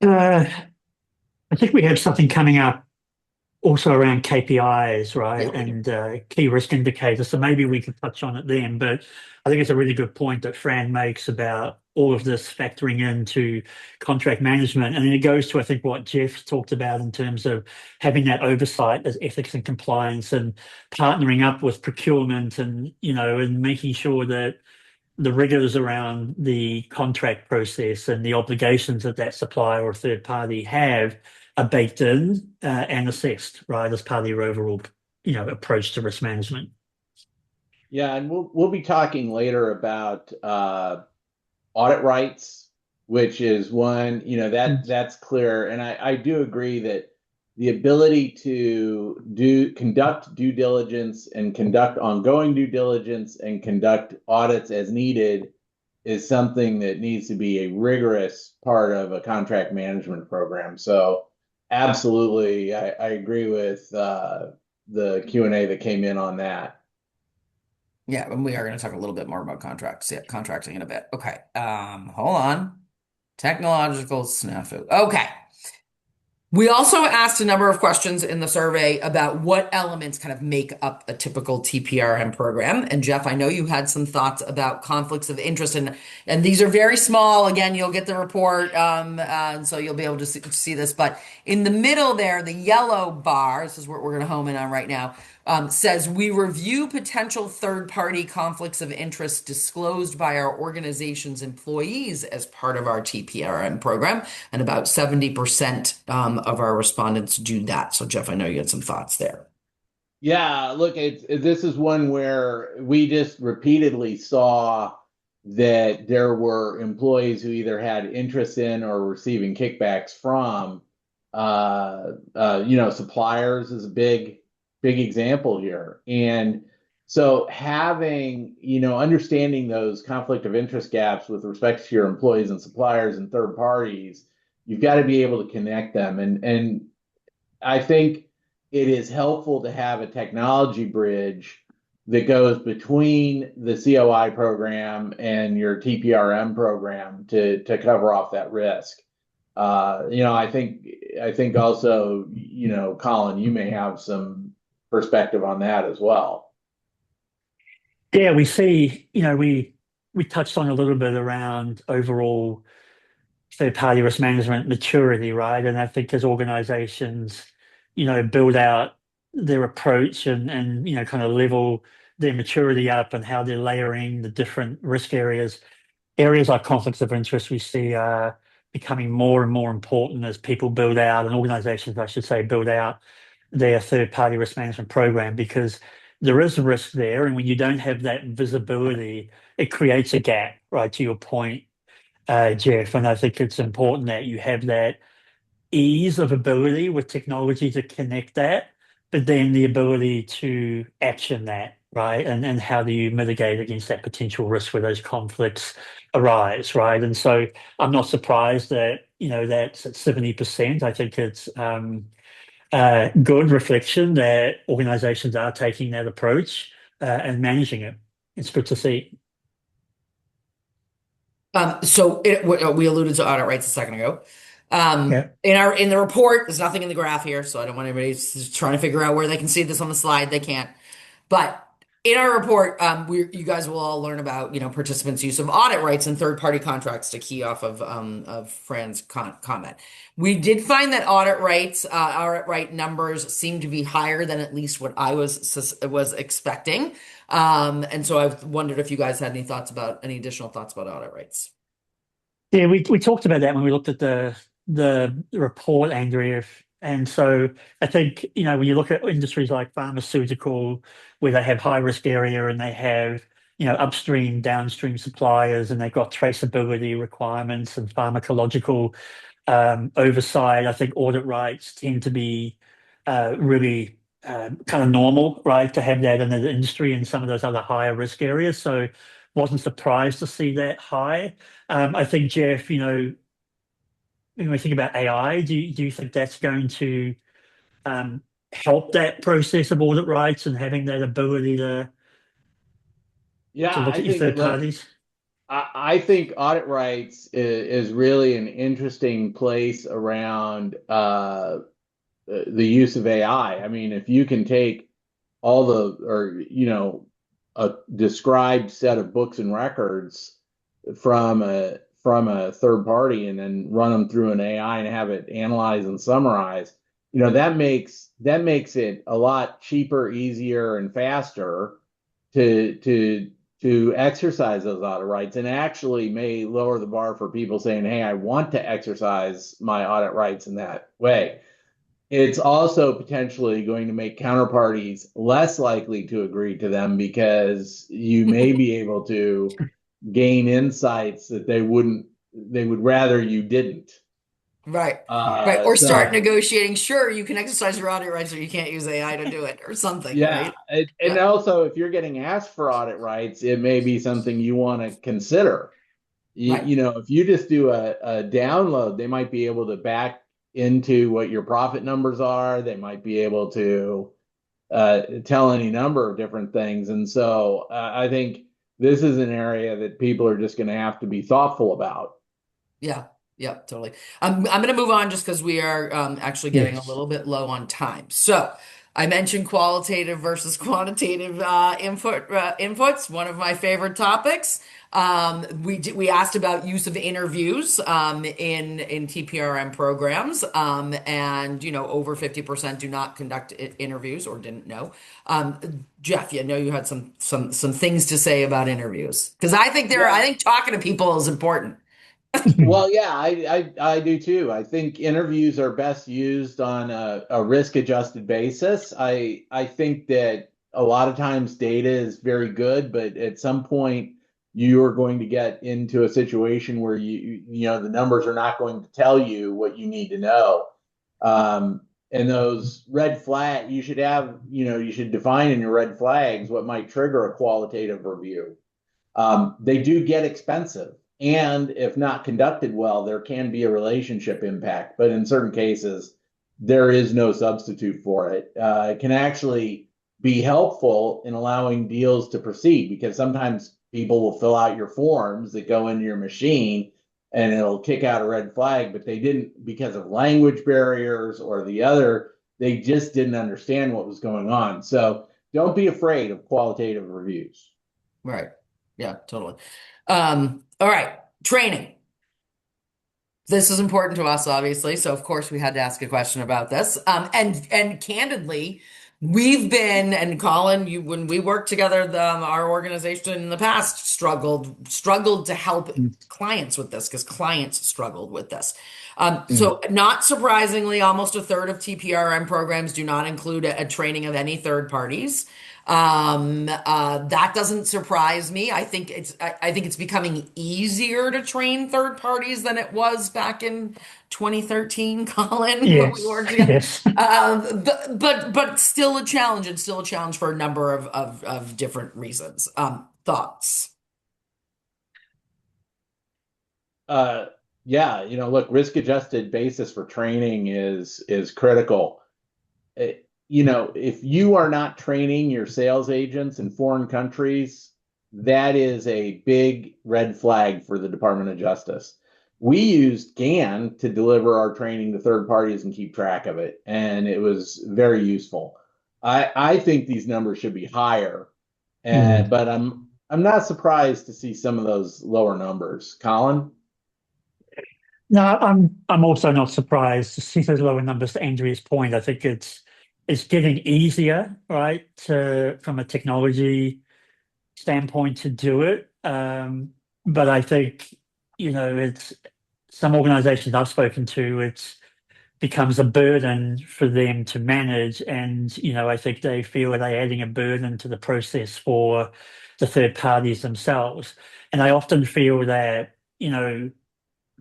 I think we have something coming up also around KPIs, right? Yeah, we do. And key risk indicators. So maybe we could touch on it then. But I think it's a really good point that Fran makes about all of this factoring into contract management. And then it goes to, I think, what Jeff talked about in terms of having that oversight as ethics and compliance and partnering up with procurement and, and making sure that the rigors around the contract process and the obligations that that supplier or third party have are baked in and assessed, right, as part of your overall, approach to risk management. Yeah, and we'll be talking later about audit rights, which is one, that's clear. And I do agree that the ability to conduct due diligence and conduct ongoing due diligence and conduct audits as needed is something that needs to be a rigorous part of a contract management program. So absolutely, I agree with the Q&A that came in on that. Yeah, and we are going to talk a little bit more about contracting in a bit. Okay. Hold on. Technological snafu. Okay. We also asked a number of questions in the survey about what elements kind of make up a typical TPRM program. And Jeff, I know you had some thoughts about conflicts of interest, and these are very small. Again, you'll get the report, and so you'll be able to see this. But in the middle there, the yellow bar, this is what we're going to home in on right now, says we review potential third-party conflicts of interest disclosed by our organization's employees as part of our TPRM program, and about 70% of our respondents do that. So, Jeff, I know you had some thoughts there. Yeah, look, this is one where we just repeatedly saw that there were employees who either had interest in or receiving kickbacks from, suppliers is a big example here. And so having, understanding those conflict of interest gaps with respect to your employees and suppliers and third parties, you've got to be able to connect them. And I think it is helpful to have a technology bridge that goes between the COI program and your TPRM program to cover off that risk. I think also, Colin, you may have some perspective on that as well. Yeah, we see, we touched on a little bit around overall third-party risk management maturity, right? And I think as organizations, build out their approach and kind of level their maturity up and how they're layering the different risk areas like conflicts of interest we see are becoming more and more important as people build out, and organizations, I should say, build out their third-party risk management program, because there is a risk there. And when you don't have that visibility, it creates a gap, right, to your point, Jeff. And I think it's important that you have that ease of ability with technology to connect that, but then the ability to action that, right? And how do you mitigate against that potential risk where those conflicts arise, right? And so I'm not surprised that, that's at 70%. I think it's good reflection that organizations are taking that approach and managing it. It's good to see. We alluded to audit rights a second ago. Yeah. In the report, there's nothing in the graph here, so I don't want anybody trying to figure out where they can see this on the slide. They can't. But in our report, you guys will all learn about participants' use of audit rights and third-party contracts to key off of Fran's comment. We did find that audit right numbers seem to be higher than at least what I was expecting. And so I've wondered if you guys had any additional thoughts about audit rights. Yeah, we talked about that when we looked at the report, Andrea. And so I think, when you look at industries like pharmaceutical, where they have high risk area and they have, upstream, downstream suppliers, and they've got traceability requirements and pharmacological oversight, I think audit rights tend to be really kind of normal, right, to have that in the industry and some of those other higher risk areas. So wasn't surprised to see that high. I think, Jeff, when we think about AI, do you think that's going to help that process of audit rights and having that ability to look at your third parties? I think audit rights is really an interesting place around the use of AI. I mean, if you can take a described set of books and records from a third party and then run them through an AI and have it analyze and summarize, that makes it a lot cheaper, easier, and faster to exercise those audit rights, and actually may lower the bar for people saying, hey, I want to exercise my audit rights in that way. It's also potentially going to make counterparties less likely to agree to them, because you may be able to gain insights that they would rather you didn't. Right. Right. Or start negotiating. Sure, you can exercise your audit rights, or you can't use AI to do it, or something. Yeah. Right? And also, if you're getting asked for audit rights, it may be something you want to consider. Right. If you just do a download, they might be able to back into what your profit numbers are. They might be able to tell any number of different things. And so I think this is an area that people are just going to have to be thoughtful about. Yeah. Yeah, totally. I'm going to move on just because we are actually getting a Yes. little bit low on time. So I mentioned qualitative versus quantitative inputs, one of my favorite topics. We asked about use of interviews in TPRM programs, and over 50% do not conduct interviews or didn't know. Jeff, you know you had some things to say about interviews because I Yeah. think talking to people is important. Well, yeah, I do too. I think interviews are best used on a risk adjusted basis. I think that a lot of times data is very good, but at some point you are going to get into a situation where the numbers are not going to tell you what you need to know. And those red flag, you should define in your red flags what might trigger a qualitative review. They do get expensive. And if not conducted well, there can be a relationship impact. But in certain cases, there is no substitute for it. It can actually be helpful in allowing deals to proceed because sometimes people will fill out your forms that go into your machine and it'll kick out a red flag, but they didn't because of language barriers or the other, they just didn't understand what was going on. So don't be afraid of qualitative reviews. Right. Yeah, totally. All right. Training. This is important to us, obviously. So of course we had to ask a question about this. And candidly, we've been, and Colin, when we worked together, our organization in the past struggled to help clients with this because clients struggled with this. So not surprisingly, almost a third of TPRM programs do not include a training of any third parties. That doesn't surprise me. I think it's becoming easier to train third parties than it was back in 2013, Colin, when we Yes. worked together. Yes. But still a challenge and still a challenge for a number of different reasons. Thoughts? Uh, yeah, look, risk adjusted basis for training is critical. If you are not training your sales agents in foreign countries, that is a big red flag for the Department of Justice. We used GAN to deliver our training to third parties and keep track of it, and it was very useful. I think these numbers should be higher, Mm. but I'm not surprised to see some of those lower numbers. Colin? No, I'm also not surprised to see those lower numbers. To Andrea's point, I think it's getting easier, right, from a technology standpoint to do it. But I think it's some organizations I've spoken to, it's becomes a burden for them to manage, and I think they feel that they're adding a burden to the process for the third parties themselves. And I often feel that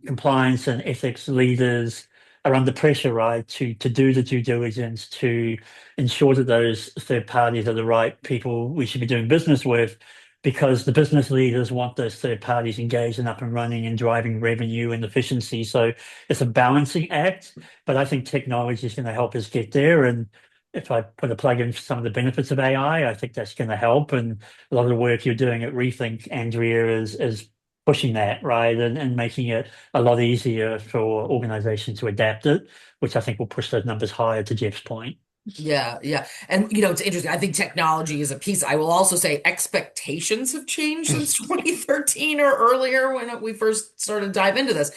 compliance and ethics leaders are under pressure, right, to do the due diligence to ensure that those third parties are the right people we should be doing business with, because the business leaders want those third parties engaged and up and running and driving revenue and efficiency. So it's a balancing act, but I think technology is going to help us get there. And if I put a plug in for some of the benefits of AI, I think that's going to help. And a lot of the work you're doing at Rethink, Andrea, is pushing that, right, and making it a lot easier for organizations to adapt it, which I think will push those numbers higher, to Jeff's point. Yeah, yeah. And it's interesting. I think technology is a piece. I will also say expectations have changed since 2013 or earlier when we first started to dive into this.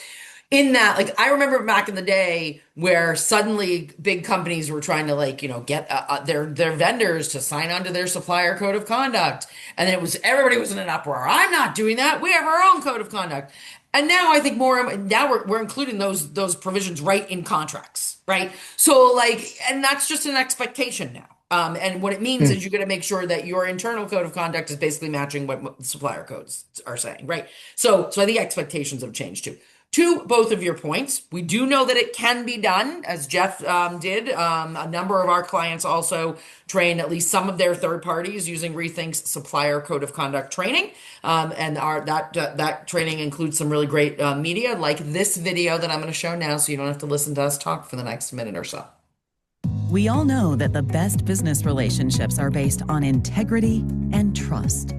In that, like, I remember back in the day where suddenly big companies were trying to, like, get their vendors to sign on to their supplier code of conduct, and then everybody was in an uproar. I'm not doing that. We have our own code of conduct. And now I think now we're including those provisions right in contracts, right? So, like, and that's just an expectation now. And what it means Mm. is you're going to make sure that your internal code of conduct is basically matching what supplier codes are saying, right? So I think expectations have changed too. to both of your points, we do know that it can be done, as Jeff did. A number of our clients also train at least some of their third parties using Rethink's supplier code of conduct training. And that training includes some really great media, like this video that I'm going to show now, so you don't have to listen to us talk for the next minute or so. We all know that the best business relationships are based on integrity and trust.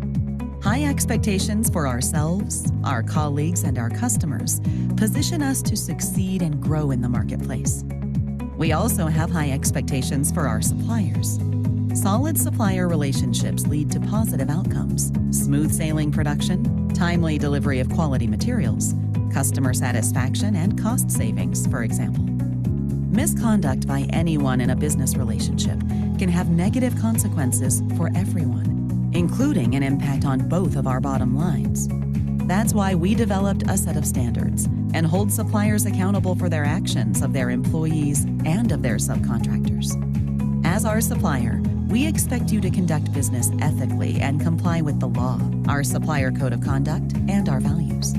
High expectations for ourselves, our colleagues, and our customers position us to succeed and grow in the marketplace. We also have high expectations for our suppliers. Solid supplier relationships lead to positive outcomes, smooth sailing production, timely delivery of quality materials, customer satisfaction, and cost savings, for example. Misconduct by anyone in a business relationship can have negative consequences for everyone, including an impact on both of our bottom lines. That's why we developed a set of standards and hold suppliers accountable for their actions of their employees and of their subcontractors. As our supplier, we expect you to conduct business ethically and comply with the law, our supplier code of conduct, and our values.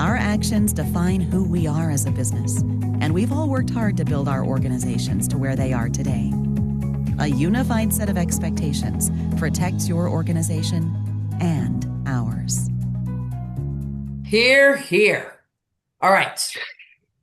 Our actions define who we are as a business, and we've all worked hard to build our organizations to where they are today. A unified set of expectations protects your organization and ours. Hear, hear. All right.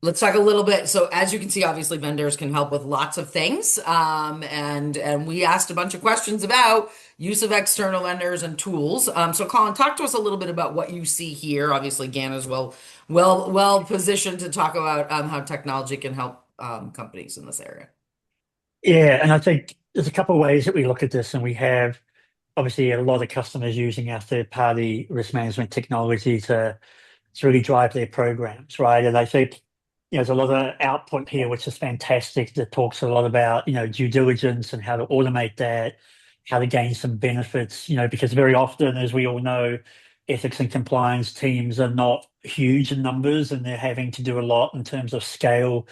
Let's talk a little bit. So as you can see, obviously vendors can help with lots of things. And we asked a bunch of questions about use of external vendors and tools. So Colin, talk to us a little bit about what you see here. Obviously, GAN is well positioned to talk about how technology can help companies in this area. Yeah, and I think there's a couple of ways that we look at this, and we have obviously a lot of customers using our third-party risk management technology to really drive their programs, right? And I think there's a lot of output here, which is fantastic, that talks a lot about due diligence and how to automate that, how to gain some benefits, because very often, as we all know, ethics and compliance teams are not huge in numbers, and they're having to do a lot in terms of scale,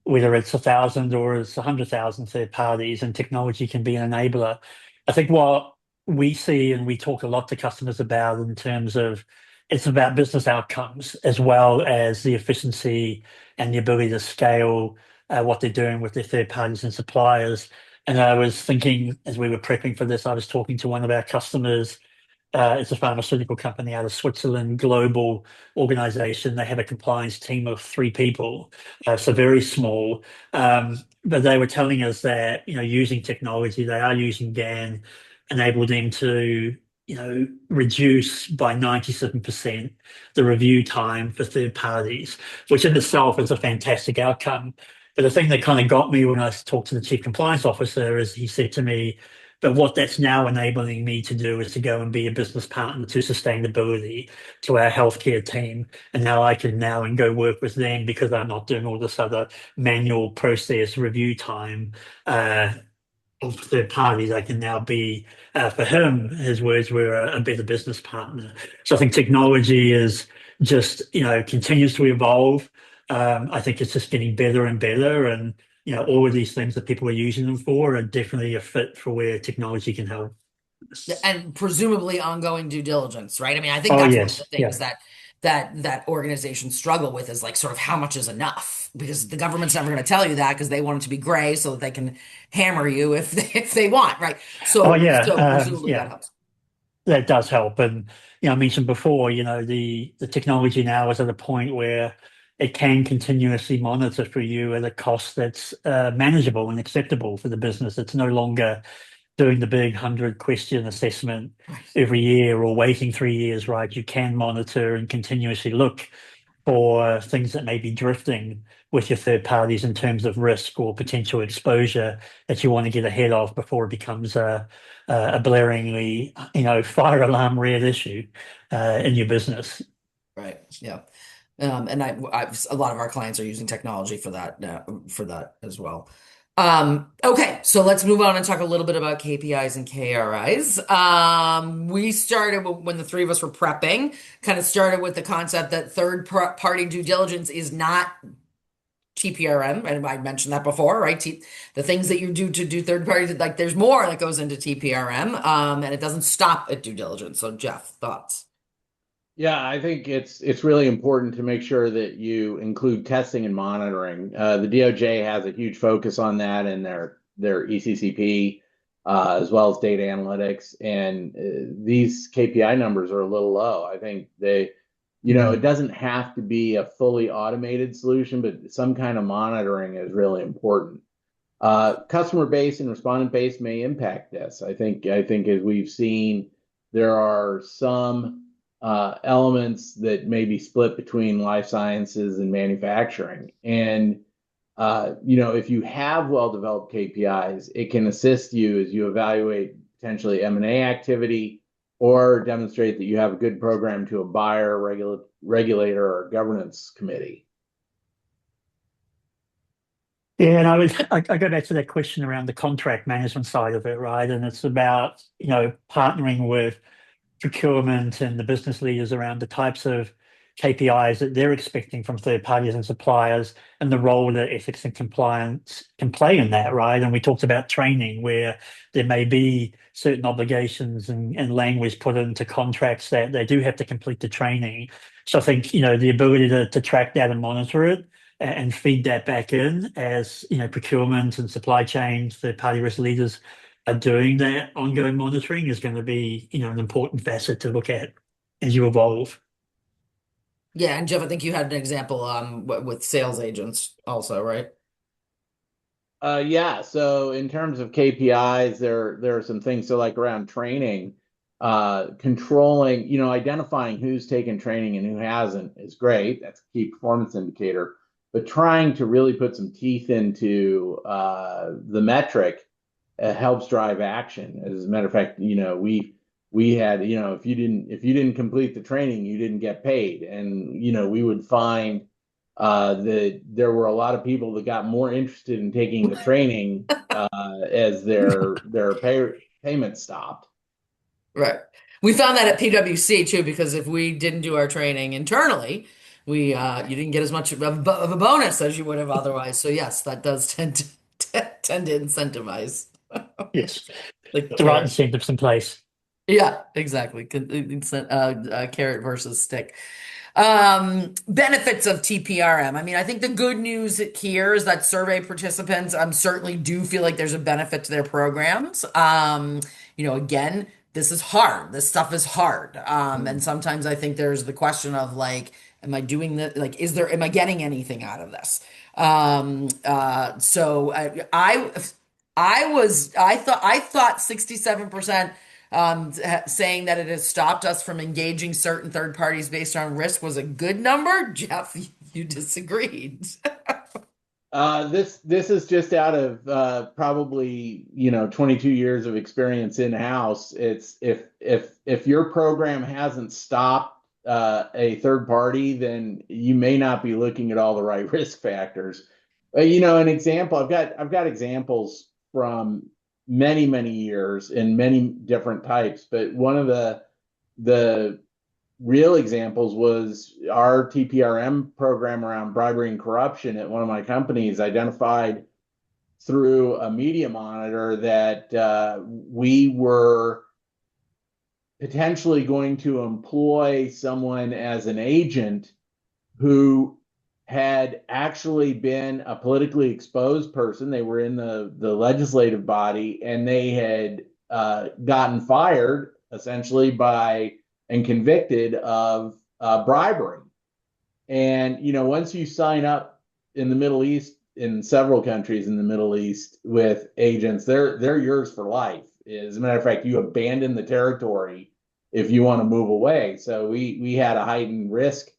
whether it's 1,000 or it's 100,000 third parties, and technology can be an enabler. I think what we see and we talk a lot to customers about in terms of it's about business outcomes as well as the efficiency and the ability to scale what they're doing with their third parties and suppliers. And I was thinking as we were prepping for this, I was talking to one of our customers. It's a pharmaceutical company out of Switzerland, global organization. They have a compliance team of 3 people, so very small. But they were telling us that, using technology, they are using GAN, enable them to, reduce by 97% the review time for third parties, which in itself is a fantastic outcome. But the thing that kind of got me when I talked to the chief compliance officer is he said to me, but what that's now enabling me to do is to go and be a business partner to sustainability to our healthcare team. And now I can and go work with them because I'm not doing all this other manual process review time of third parties. I can now be, for him, his words were a better business partner. So I think technology is just, continues to evolve. I think it's just getting better and better. And all of these things that people are using them for are definitely a fit for where technology can help. And presumably ongoing due diligence, right? I mean, I think Oh, that's yes. one of the things that organizations struggle with is like sort of how much is enough, because the government's never going to tell you that because they want it to be gray so that they can hammer you if they want, right? So, Oh, yeah. so presumably that helps. That does help. And, I mentioned before, the technology now is at a point where it can continuously monitor for you at a cost that's manageable and acceptable for the business. It's no longer doing the big 100-question assessment every year or waiting 3 years, right? You can monitor and continuously look for things that may be drifting with your third parties in terms of risk or potential exposure that you want to get ahead of before it becomes a blaringly, fire alarm red issue in your business. Right. Yeah. And a lot of our clients are using technology for that as well. Okay, so let's move on and talk a little bit about KPIs and KRIs. We started when the 3 of us were prepping, kind of started with the concept that third-party due diligence is not TPRM, and I mentioned that before, right? The things that you do to do third party, like there's more that goes into TPRM, and it doesn't stop at due diligence. So, Jeff, thoughts? Yeah, I think it's really important to make sure that you include testing and monitoring. The DOJ has a huge focus on that in their ECCP, as well as data analytics, and these KPI numbers are a little low. I think it doesn't have to be a fully automated solution, but some kind of monitoring is really important. Customer base and respondent base may impact this. I think as we've seen, there are some elements that may be split between life sciences and manufacturing. And if you have well-developed KPIs, it can assist you as you evaluate potentially M&A activity or demonstrate that you have a good program to a buyer, regulator, or governance committee. Yeah, and I go back to that question around the contract management side of it, right? And it's about, partnering with procurement and the business leaders around the types of KPIs that they're expecting from third parties and suppliers and the role that ethics and compliance can play in that, right? And we talked about training where there may be certain obligations and language put into contracts that they do have to complete the training. So I think, the ability to track that and monitor it and feed that back in as, procurement and supply chain, third party risk leaders are doing that ongoing monitoring is going to be, an important facet to look at as you evolve. Yeah, and Jeff, I think you had an example with sales agents also, right? Yeah. So in terms of KPIs, there are some things. So like around training, controlling, identifying who's taken training and who hasn't is great. That's a key performance indicator. But trying to really put some teeth into the metric helps drive action. As a matter of fact, we had, if you didn't complete the training, you didn't get paid, and we would find that there were a lot of people that got more interested in taking the training as their payment stopped. Right. We found that at PwC too, because if we didn't do our training internally, you didn't get as much of a bonus as you would have otherwise. So yes, that does tend to incentivize. Yes, Like the right carrot. incentives in place. Yeah, exactly. Carrot versus stick. Benefits of TPRM. I mean, I think the good news here is that survey participants certainly do feel like there's a benefit to their programs. Again, this is hard. This stuff is hard. And sometimes I think there's the question of like, am I doing that? Like, am I getting anything out of this? So I thought 67% saying that it has stopped us from engaging certain third parties based on risk was a good number. Jeff, you disagreed. This is just out of probably 22 years of experience in house. It's if your program hasn't stopped a third party, then you may not be looking at all the right risk factors. An example, I've got examples from many years in many different types, but one of the real examples was our TPRM program around bribery and corruption at one of my companies identified through a media monitor that we were potentially going to employ someone as an agent who had actually been a politically exposed person. They were in the legislative body, and they had gotten fired essentially and convicted of bribery. And once you sign up in the Middle East, in several countries in the Middle East with agents, they're yours for life. As a matter of fact, you abandon the territory if you want to move away. So we had a heightened risk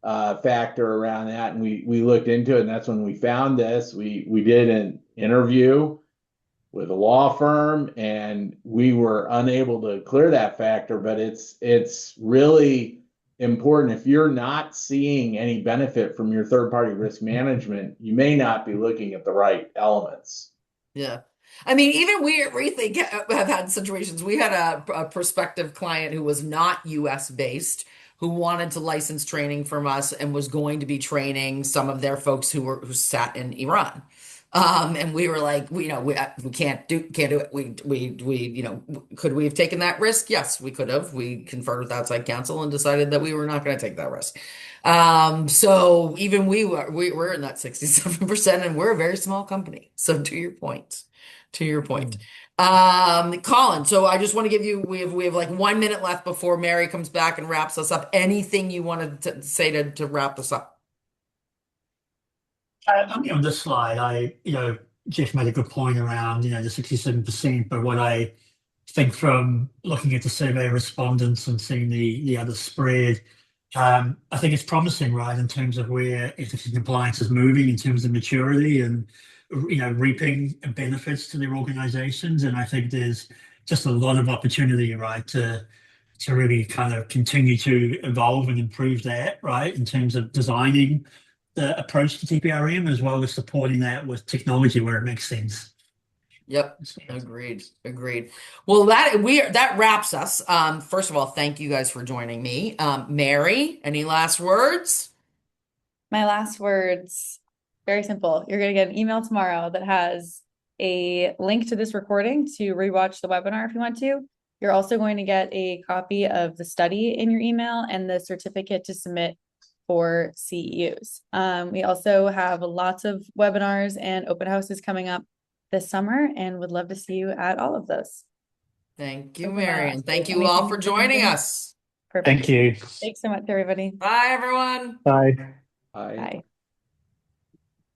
factor around that, and we looked into it, and that's when we found this. We did an interview with a law firm, and we were unable to clear that factor. But it's really important. If you're not seeing any benefit from your third party risk management, you may not be looking at the right elements. Yeah. I mean, even we at Rethink have had situations. We had a prospective client who was not US based, who wanted to license training from us and was going to be training some of their folks who sat in Iran. And we were like, we can't do it. Could we have taken that risk? Yes, we could have. We conferred with outside counsel and decided that we were not going to take that risk. So even we're in that 67%, and we're a very small company. So to your point. Colin, so I just want to give you, we have like 1 minute left before Mary comes back and wraps us up. Anything you wanted to say to wrap us up? On this slide, Jeff made a good point around, the 67%, but what I think from looking at the survey respondents and seeing the other spread, I think it's promising, right, in terms of where ethics and compliance is moving in terms of maturity and, reaping benefits to their organizations. And I think there's just a lot of opportunity, right, to really kind of continue to evolve and improve that, right, in terms of designing the approach to TPRM as well as supporting that with technology where it makes sense. Yep. Agreed. Well, that wraps us. First of all, thank you guys for joining me. Mary, any last words? My last words, very simple. You're going to get an email tomorrow that has a link to this recording to rewatch the webinar if you want to. You're also going to get a copy of the study in your email and the certificate to submit for CEUs. We also have lots of webinars and open houses coming up this summer and would love to see you at all of those. Thank you, Mary, and thank you all for joining us. Perfect. Thank you. Thanks so much, everybody. Bye, everyone. Bye. Bye. Bye.